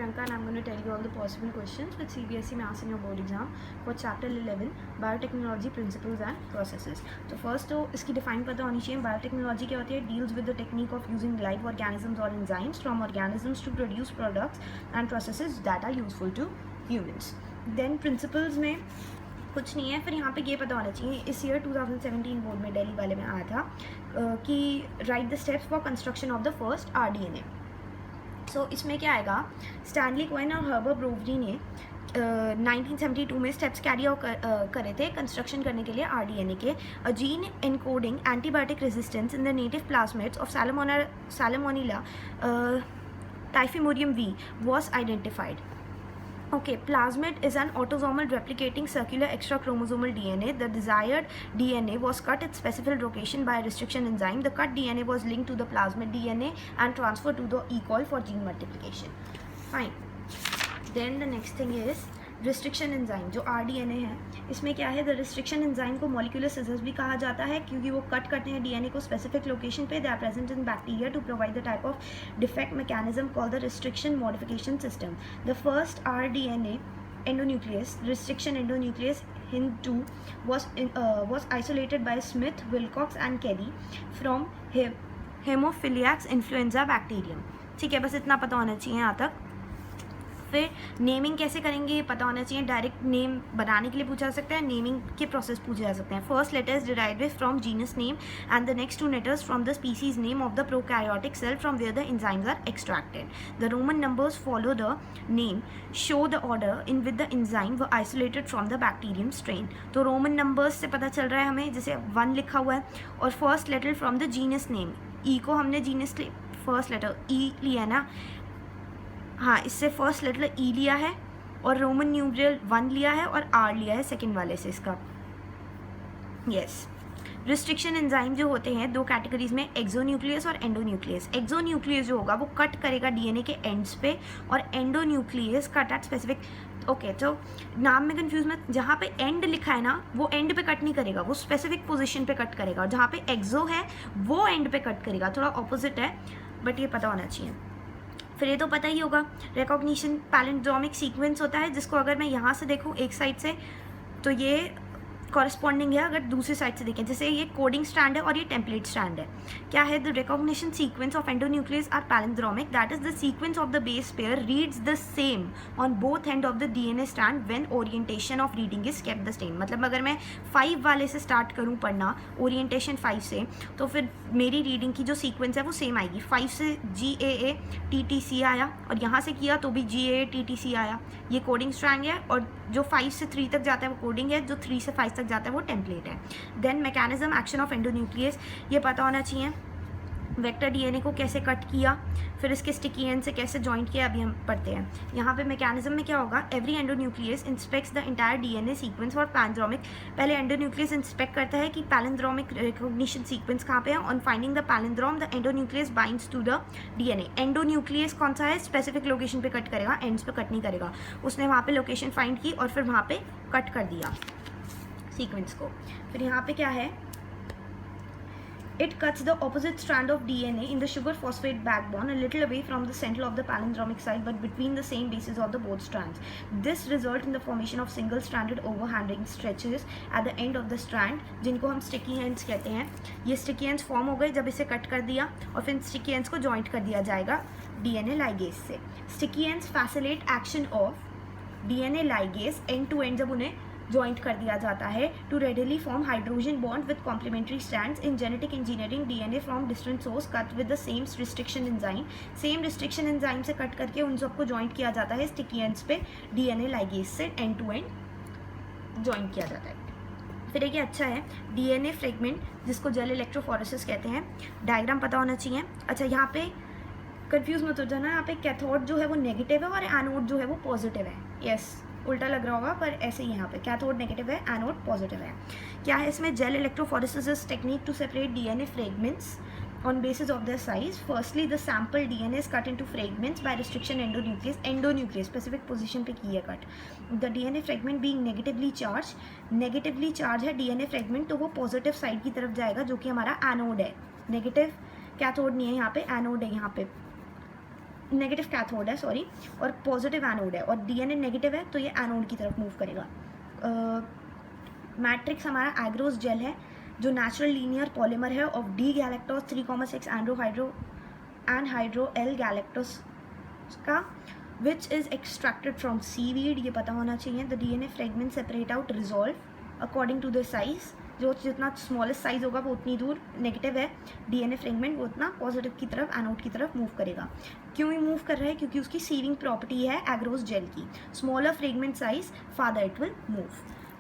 Priyanka and I'm going to tell you all the possible questions which CBSE may ask in your board exam for chapter 11 biotechnology principles and processes. तो first तो इसकी define पता होनी चाहिए. Biotechnology क्या होती है? Deals with the technique of using live organisms or enzymes from organisms to produce products and processes that are useful to humans. Then principles में कुछ नहीं है. फिर यहाँ पे ये पता होना चाहिए, इस ईयर 2017 बोर्ड में दिल्ली वाले में आया था कि right the steps for construction of the first RDNA. सो इसमें क्या आएगा, स्टैनली कोहेन और हर्बर्ट ब्रोवरी ने 1972 में स्टेप्स कैरी आउट करे थे कंस्ट्रक्शन करने के लिए RDNA के. A gene encoding antibiotic resistance in the native plasmids of Salmonella typhimurium V was identified. Okay, plasmid is an autosomal replicating circular extrachromosomal DNA. The desired DNA was cut at specific location by a restriction enzyme. The cut DNA was linked to the plasmid DNA and transferred to the E. coli for gene multiplication. Fine. Then the next thing is restriction enzyme. जो RDNA है इसमें क्या है, the restriction enzyme को molecular scissors भी कहा जाता है क्योंकि वो कट करते हैं DNA को स्पेसिफिक लोकेशन पे. They are present in bacteria to provide the type of defect mechanism called the restriction modification system. The first RDNA endonuclease, restriction endonuclease HIN2 was isolated by Smith, Wilcox and Kelly from Haemophilus influenza bacterium. ठीक है, बस इतना पता होना चाहिए यहाँ तक. फिर नेमिंग कैसे करेंगे ये पता होना चाहिए. डायरेक्ट नेम बनाने के लिए पूछा जा सकता है, नेमिंग के प्रोसेस पूछे जा सकते हैं. First letters derived from genus name and the next two letters from the species name of the prokaryotic cell from where the enzymes are extracted. The Roman numbers follow the name show the order in with the enzyme was isolated from the bacterium strain. तो Roman numbers से पता चल रहा है हमें, जैसे 1 लिखा हुआ है और first letter from the genus name. E को हमने जीनस फर्स्ट लेटर ई लिया ना, हाँ, इससे फर्स्ट लेटर E लिया है और रोमन न्यूमरल 1 लिया है और R लिया है सेकंड वाले से इसका. यस. रिस्ट्रिक्शन एंजाइम जो होते हैं दो कैटेगरीज में, एक्सोन्यूक्लियस और एंडोन्यूक्लियस. एक्सोन्यूक्लियस जो होगा वो कट करेगा DNA के एंड्स पे और endonuclease cut at specific. Okay, तो नाम में कंफ्यूज मत, जहाँ पे एंड लिखा है ना वो एंड पे कट नहीं करेगा, वो स्पेसिफिक पोजीशन पे कट करेगा. और जहाँ पे एक्सो है वो एंड पे कट करेगा. थोड़ा ऑपोजिट है बट ये पता होना चाहिए. फिर ये तो पता ही होगा, रिकॉग्निशन पैलिंड्रोमिक सीक्वेंस होता है जिसको अगर मैं यहाँ से देखूँ एक साइड से तो ये कॉरस्पॉन्डिंग है, अगर दूसरी साइड से देखें जैसे ये कोडिंग स्ट्रैंड है और ये टेम्पलेट स्ट्रैंड है. क्या है, the recognition sequence of endonuclease are palindromic, that is the sequence of the base pair reads the same on both end of the DNA strand when orientation of reading is kept the same. मतलब अगर मैं 5 वाले से start करूँ पढ़ना orientation 5 से, तो फिर मेरी रीडिंग की जो सीक्वेंस है वो सेम आएगी. 5 से GAATTC आया और यहाँ से किया तो भी GAATTC आया. ये कोडिंग स्ट्रैंड है और जो 5 से 3 तक जाता है वो कोडिंग है, जो 3 से 5 तक जाता है वो टेम्पलेट है. Then mechanism action of endonuclease ये पता होना चाहिए. वेक्टर DNA को कैसे कट किया, फिर इसके स्टिकी एंड से कैसे जॉइंट किया, अभी हम पढ़ते हैं. यहाँ पे मैकेनिज्म में क्या होगा, every endonuclease inspects the entire DNA sequence for palindromic. पहले एंडोन्यूक्लियस इंस्पेक्ट करता है कि पैलिंड्रोमिक रिकॉग्निशन सीक्वेंस कहाँ पे है. On finding the palindrome the endonuclease binds to the DNA. Endonuclease कौन सा है, स्पेसिफिक लोकेशन पे कट करेगा, एंड्स पे कट नहीं करेगा. उसने वहाँ पे लोकेशन फाइंड की और फिर वहाँ पे कट कर दिया सीक्वेंस को. फिर यहाँ पे क्या है, it cuts the opposite strand of DNA in the sugar phosphate backbone a little away from the center of the palindromic site but between the same bases of the both strands. This result in the formation of single stranded overhanging stretches at the end of the strand जिनको हम sticky ends कहते हैं. ये sticky ends form हो गए जब इसे cut कर दिया और फिर sticky ends को जॉइंट कर दिया जाएगा DNA ligase से. Sticky ends facilitate action of DNA ligase end to end जब उन्हें ज्वाइंट कर दिया जाता है to readily form hydrogen bond with complementary strands. In genetic engineering DNA from different source cut with the same restriction enzyme. Same restriction enzyme से cut करके उन सबको ज्वाइंट किया जाता है स्टिकी एंड्स पे DNA लाइगेज से एंड टू एंड ज्वाइंट किया जाता है. फिर एक अच्छा है DNA फ्रेगमेंट जिसको जेल इलेक्ट्रोफोरेसिस कहते हैं. डायग्राम पता होना चाहिए. अच्छा, यहाँ पे कंफ्यूज मत हो जाना, यहाँ पे कैथोड जो है वो नेगेटिव है और एनोड जो है वो पॉजिटिव है. यस, उल्टा लग रहा होगा पर ऐसे ही यहाँ पे कैथोड नेगेटिव है, एनोड पॉजिटिव है. क्या है इसमें, gel electrophoresis is technique to separate DNA fragments on basis of their size. Firstly, the sample DNA is cut into fragments by restriction endonuclease specific position पे की है cut. The DNA fragment being negatively charged है DNA fragment, तो वो positive side की तरफ जाएगा जो कि हमारा एनोड है. नेगेटिव कैथोड नहीं है यहाँ पे, एनोड है यहाँ पे. नेगेटिव कैथोड है सॉरी, और पॉजिटिव एनोड है, और डीएनए नेगेटिव है तो ये एनोड की तरफ मूव करेगा. मैट्रिक्स हमारा एग्रोस जेल है जो नेचुरल लीनियर पॉलीमर है of D galactose 3,6 anhydro L galactose का which is extracted from seaweed. ये पता होना चाहिए. The DNA fragment separate out resolve according to the size. जो जितना स्मॉलेस्ट साइज होगा वो उतनी दूर नेगेटिव है डीएनए फ्रेगमेंट, वो उतना पॉजिटिव की तरफ एनोड की तरफ मूव करेगा. क्यों ही मूव कर रहा है? क्योंकि उसकी सीविंग प्रॉपर्टी है एग्रोस जेल की. Smaller fragment size farther it will move.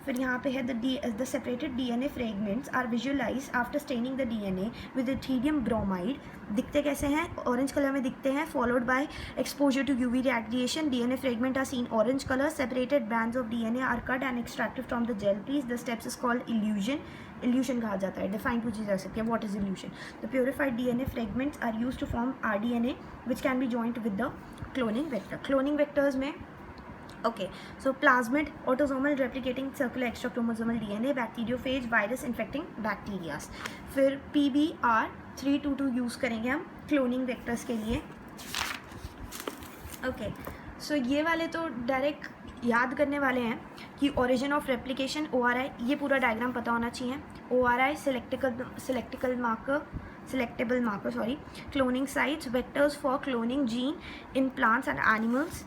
फिर यहाँ पे है the separated DNA fragments are visualize after staining the DNA with ethidium bromide. दिखते कैसे हैं? ऑरेंज कलर में दिखते हैं. Followed by exposure to UV radiation. DNA fragment are seen orange colour. Separated bands of DNA are cut and extracted from the gel piece. The steps is called illusion. Elution कहा जाता है. Define पूछी जा सकती है what is elution. The purified DNA fragments are used to form rDNA which can be joint with the cloning vector. Cloning vectors में okay, so plasmid, autosomal replicating circular extrachromosomal DNA, bacteriophage, virus infecting bacteria. फिर PBR322 use करेंगे हम cloning vectors के लिए. Okay, सो ये वाले तो direct याद करने वाले हैं कि ओरिजिन ऑफ रेप्लिकेशन ORI, ये पूरा डायग्राम पता होना चाहिए. ORI selectable marker sorry, cloning sites, vectors for cloning gene in plants and animals,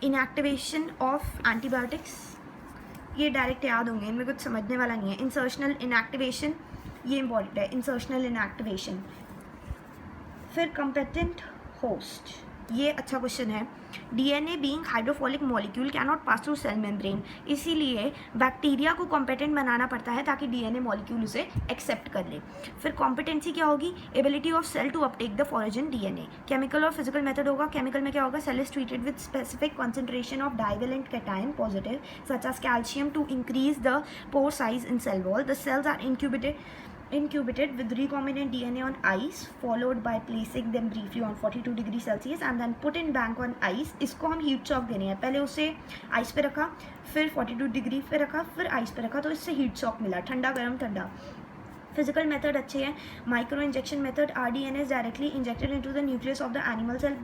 inactivation of antibiotics, ये डायरेक्ट याद होंगे, इनमें कुछ समझने वाला नहीं है. इंसर्शनल इनएक्टिवेशन, ये इंपॉर्टेंट है. Insertional inactivation. फिर कंपेटेंट होस्ट, ये अच्छा क्वेश्चन है. DNA being hydrophilic molecule can not pass through cell membrane. इसीलिए बैक्टीरिया को कॉम्पिटेंट बनाना पड़ता है ताकि डीएनए मॉलिक्यूल उसे एक्सेप्ट कर ले. फिर कॉम्पिटेंसी क्या होगी? Ability of cell to uptake the foreign DNA. Chemical और फिजिकल मेथड होगा. केमिकल में क्या होगा? Cell is treated with specific concentration of divalent cation positive such as calcium to increase the pore size in cell wall. The cells are incubated with recombinant DNA on ice, followed by placing them briefly on 42 degree Celsius and then put in bank on ice. इसको हम heat shock देने हैं. पहले उसे ice पे रखा, फिर 42 degree पे रखा, फिर आइस पे रखा, तो इससे हीट शॉक मिला. ठंडा गर्म ठंडा. फिजिकल मेथड अच्छे हैं. Micro injection method, RDNA directly injected into the nucleus of the animal cell.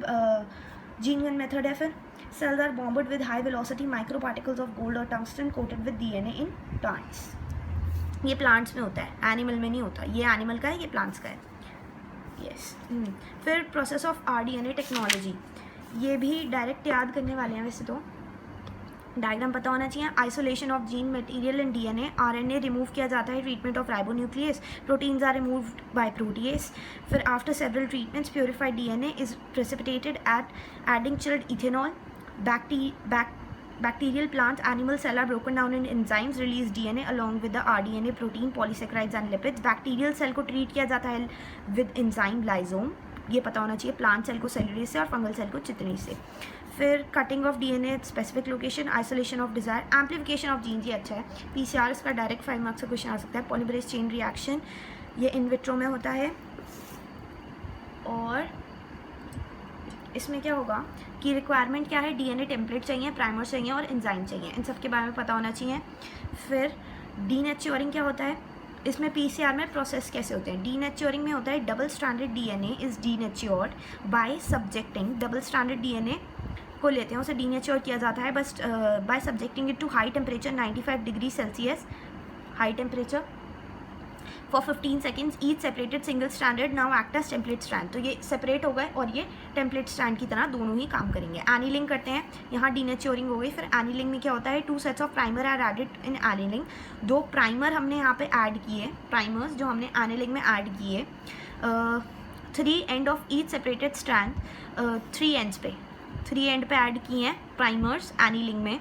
Gene gun method है. फिर cells are bombarded with high velocity micro particles of gold or tungsten coated with DNA in plants. ये plants में होता है, animal में नहीं होता. ये एनिमल का है, ये प्लांट्स का है. यस. फिर प्रोसेस ऑफ RDNA टेक्नोलॉजी, ये भी डायरेक्ट याद करने वाले हैं. वैसे तो डायग्राम पता होना चाहिए. Isolation of gene material in DNA. RNA remove किया जाता है. Treatment of ribonuclease. Proteins are removed by protease. फिर after several treatments purified DNA is precipitated at adding chilled ethanol. Bacterial plants, animal cell are broken down in enzymes, release DNA along with the RDNA, protein, polysaccharides and lipids. Bacterial cell को treat किया जाता है with enzyme lysome. ये पता होना चाहिए. Plant cell को cellulose से और फंगल सेल को चितनी से. फिर cutting of DNA specific location. Isolation of desired. Amplification of genes, ये अच्छा है. PCR इसका डायरेक्ट 5 मार्क्स का क्वेश्चन आ सकता है. पॉलीमरेज चेन रिएक्शन, ये इन विट्रो में होता है. और इसमें क्या होगा कि रिक्वायरमेंट क्या है? डीएनए टेम्पलेट चाहिए, प्राइमर चाहिए और एंजाइम चाहिए. इन सब के बारे में पता होना चाहिए. फिर डीनेचुरिंग क्या होता है? इसमें PCR में प्रोसेस कैसे होते हैं? डीनेचुरिंग में होता है double stranded DNA is denatured by subjecting. Double stranded DNA को लेते हैं, उसे डीनेच्योर किया जाता है बस by subjecting it to high temperature 95 degree celsius high temperature for 15 seconds. Each separated single stranded now act as template strand. तो ये सेपरेट हो गए और ये टेम्पलेट स्ट्रैंड की तरह दोनों ही काम करेंगे. एनीलिंग करते हैं. यहाँ डीनेच्योरिंग हो गई. फिर एनीलिंग में क्या होता है? 2 sets of primer are added in annealing. 2 primer हमने यहाँ पे ऐड किए, प्राइमर्स जो हमने एनीलिंग में ऐड किए. 3 end of each separated strand, 3 ends पे 3 एंड पे ऐड किए हैं प्राइमर्स एनीलिंग में.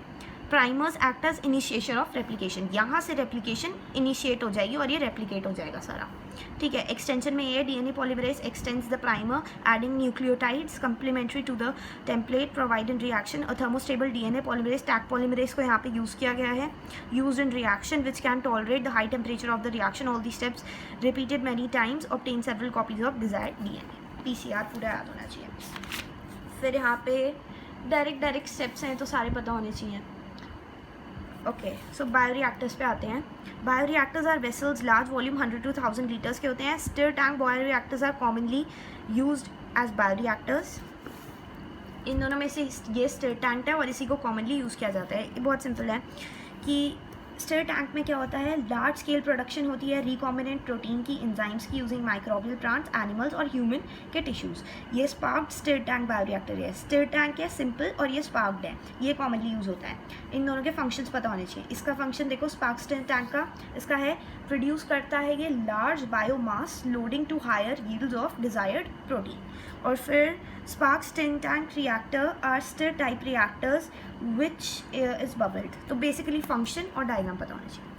Primers act as initiation of replication. यहाँ से रेप्लिकेशन इनिशिएट हो जाएगी और ये रेप्लिकेट हो जाएगा सारा. ठीक है. एक्सटेंशन में ये DNA polymerase extends the primer adding nucleotides complementary to the template provide in reaction. A thermostable DNA polymerase, Taq polymerase को यहाँ पे यूज़ किया गया है. Used in reaction which can tolerate the high temperature of the reaction. All the steps repeated many times. Obtain several copies of desired DNA. PCR पूरा याद होना चाहिए. फिर यहाँ पे डायरेक्ट स्टेप्स हैं तो सारे पता होने चाहिए. ओके, सो बायोरिएक्टर्स पे आते हैं. Bioreactors are vessels large volume 100 to 1000 litres के होते हैं. Stir tank bioreactors are commonly used as bioreactors. इन दोनों में से ये स्टिर टैंक है और इसी को कॉमनली यूज़ किया जाता है। ये बहुत सिंपल है कि स्टिर टैंक में क्या होता है, लार्ज स्केल प्रोडक्शन होती है रिकॉम्बिनेंट प्रोटीन की, एंजाइम्स की, यूजिंग माइक्रोबियल प्लांट्स, एनिमल्स और ह्यूमन के टिश्यूज़। ये स्पार्क्ड स्टिर टैंक बायोरिएक्टर है। स्टिर टैंक है सिंपल और ये स्पार्क्ड है, ये कॉमनली यूज़ होता है। इन दोनों के फंक्शंस पता होने चाहिए। इसका फंक्शन देखो स्पार्क स्टिर टैंक का, इसका है प्रोड्यूस करता है ये large biomass loading to higher yields of desired protein. और फिर spark stir tank reactor are stir type reactors which is bubbled। तो बेसिकली फंक्शन और डायग्राम पता होना चाहिए।